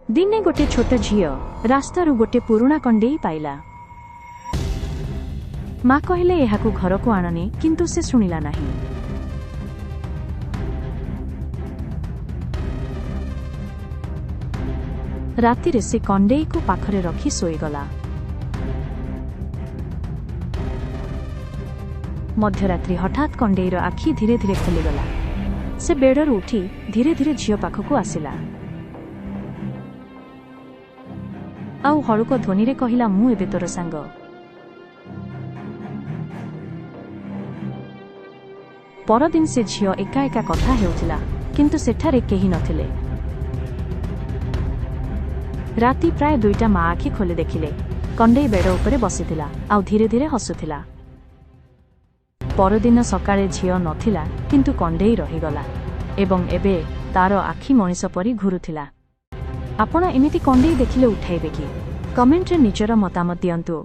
दिने गोटे छोट झियो रास्तारू गोटे पुराणा कंडेई पाइला। माँ कहले एहाकू घर को आणनी, किंतु से शुणिला नहीं। राति से कंडेई को पाखरे रखी सोईगला। मध्यरात्रि हठात कंडेईर आखि धीरे धीरे खोलीगला। से बेडर उठी धीरे धीरे झियो पाखकू आसिला। आउ हलुक ध्वनि रे कहिला, मु एबे तोर सांग। परदिन से झियो एका एका कथा हेउथिला, किंतु सेठारे केही नथिले। राति प्राय 2टा माँ आखि खोली देखिले कंडेई बेड उपरे बसिथिला, आउ धीरे धीरे हसुथिला। परदिन सकाळे झियो नथिला, किंतु कंडेई रहिगला एवं एबे तार आखि मनिष परी घुरुथिला। आपण एमिति कंडेई देखिले उठाइबे कि? कमेंट रे निजर मतामत दियंतु।